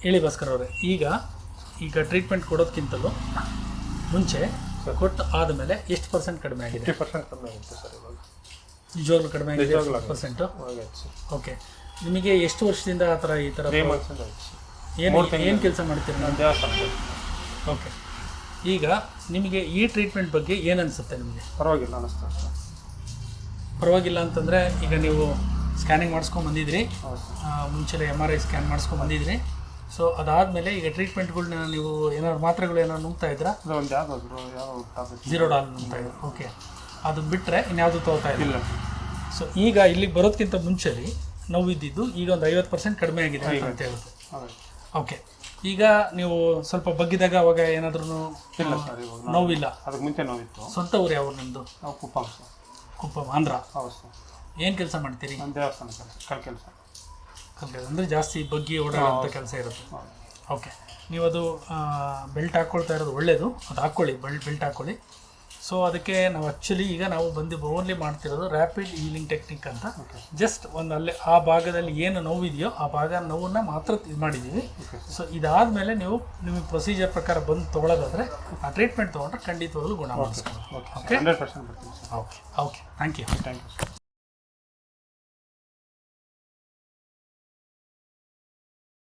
ಹೇಳಿ ಭಾಸ್ಕರ್ ಅವರೇ, ಈಗ ಟ್ರೀಟ್ಮೆಂಟ್ ಕೊಡೋದಕ್ಕಿಂತಲೂ ಮುಂಚೆ ಕೊಟ್ಟು ಆದಮೇಲೆ ಎಷ್ಟು ಪರ್ಸೆಂಟ್ ಕಡಿಮೆ ಆಗಿದೆ? 50% ಕಡಿಮೆ ಆಗುತ್ತೆ ಸರ್ ಇವಾಗ. ನಿಜವಾಗ್ಲೂ ಕಡಿಮೆ ಆಗಿದೆ? ನಿಜವಾಗ್ಲೂ 50%. ಆಗೈತೆ ಸರ್. ಓಕೆ. ನಿಮಗೆ ಎಷ್ಟು ವರ್ಷದಿಂದ ಆ ಥರ ಈ ಥರ 3 months ಆಯ್ತು ಸರ್. ಏನು ಕೆಲಸ ಮಾಡ್ತೀರಿ ನಾನು ನಾನು? ದೇವಸ್ಥಾನ. ಓಕೆ. ಈಗ ನಿಮಗೆ ಈ ಟ್ರೀಟ್ಮೆಂಟ್ ಬಗ್ಗೆ ಏನು ಅನಿಸುತ್ತೆ ನಿಮಗೆ? ಪರವಾಗಿಲ್ಲ ಅನ್ನಿಸ್ತಾ ಸರ್. ಪರವಾಗಿಲ್ಲ ಅಂತಂದರೆ ಈಗ ನೀವು ಸ್ಕ್ಯಾನಿಂಗ್ ಮಾಡಿಸ್ಕೊಂಡು ಬಂದಿದ್ರಿ, ಹೌದು ಸರ್. ಮುಂಚೆ MRI ಸ್ಕ್ಯಾನ್ ಮಾಡಿಸ್ಕೊಂಡು ಬಂದಿದ್ರಿ. ಸೊ ಅದಾದಮೇಲೆ ಈಗ ಟ್ರೀಟ್ಮೆಂಟ್ಗಳ್ನ ನೀವು ಏನಾದ್ರು ಮಾತ್ರೆಗಳು ಏನಾದ್ರು ನುಂಗ್ತಾ ಇದ್ರಾ? ಅದು ಒಂದು ಯಾವ ಟ್ಯಾಬ್ಲೆಟ್ ಝೀರೋ ಡಾಲ್ ನುಂಗ್ತಾ ಇದ್ರು. ಓಕೆ. ಅದು ಬಿಟ್ಟರೆ ಇನ್ಯಾವುದು ತಗೋತಾ ಇಲ್ಲ? ಇಲ್ಲ. ಸೊ ಈಗ ಇಲ್ಲಿಗೆ ಬರೋದಕ್ಕಿಂತ ಮುಂಚೆಲಿ ನೋವಿದ್ದಿದ್ದು ಈಗ ಒಂದು 50% ಕಡಿಮೆ ಆಗಿದೆ ಅಂತ ಹೇಳುತ್ತೆ. ಹೌದು. ಓಕೆ. ಈಗ ನೀವು ಸ್ವಲ್ಪ ಬಗ್ಗಿದಾಗ ಅವಾಗ ಏನಾದ್ರೂ ಇಲ್ಲ ಸರ್, ಇವಾಗ ನೋವಿಲ್ಲ? ಅದಕ್ಕೆ ಮುಂಚೆ ನೋವಿತ್ತು. ಸ್ವಂತ ಊರು ಯಾವ ನಿಮ್ಮದು? ನಾವು ಕುಪ್ಪಂ ಸರ್. ಕುಪ್ಪಂ, ಆಂಧ್ರ. ಹೌದು ಸರ್. ಏನು ಕೆಲಸ ಮಾಡ್ತೀರಿ? ನಾನು ದೇವಸ್ಥಾನ ಕೆಲಸ. ಅಂದರೆ ಜಾಸ್ತಿ ಬಗ್ಗಿ ಓಡಾಡುವಂಥ ಕೆಲಸ ಇರುತ್ತೆ. ಓಕೆ. ನೀವು ಅದು ಬೆಲ್ಟ್ ಹಾಕ್ಕೊಳ್ತಾ ಇರೋದು ಒಳ್ಳೆಯದು, ಅದು ಹಾಕ್ಕೊಳ್ಳಿ, ಬೆಲ್ಟ್ ಹಾಕ್ಕೊಳ್ಳಿ. ಸೊ ಅದಕ್ಕೆ ನಾವು ಆ್ಯಕ್ಚುಲಿ ಈಗ ನಾವು ಓನ್ಲಿ ಮಾಡ್ತಿರೋದು ರ್ಯಾಪಿಡ್ ಹೀಲಿಂಗ್ ಟೆಕ್ನಿಕ್ ಅಂತ. ಜಸ್ಟ್ ಒಂದು ಅಲ್ಲೇ ಆ ಭಾಗದಲ್ಲಿ ಏನು ನೋವಿದೆಯೋ ಆ ಭಾಗ ನೋವನ್ನು ಮಾತ್ರ ಇದು ಮಾಡಿದ್ದೀವಿ. ಸೊ ಇದಾದಮೇಲೆ ನೀವು ನಿಮಗೆ ಪ್ರೊಸೀಜರ್ ಪ್ರಕಾರ ಬಂದು ತೊಗೊಳ್ಳೋದಾದರೆ ಆ ಟ್ರೀಟ್ಮೆಂಟ್ ತೊಗೊಂಡ್ರೆ ಖಂಡಿತವಾಗಲೂ ಗುಣ ಮಾಡಿಸ್ಕೊಳ್ಳಿ. ಓಕೆ. 100% ಬರ್ತೀನಿ ಸರ್. ಓಕೆ. Thank you.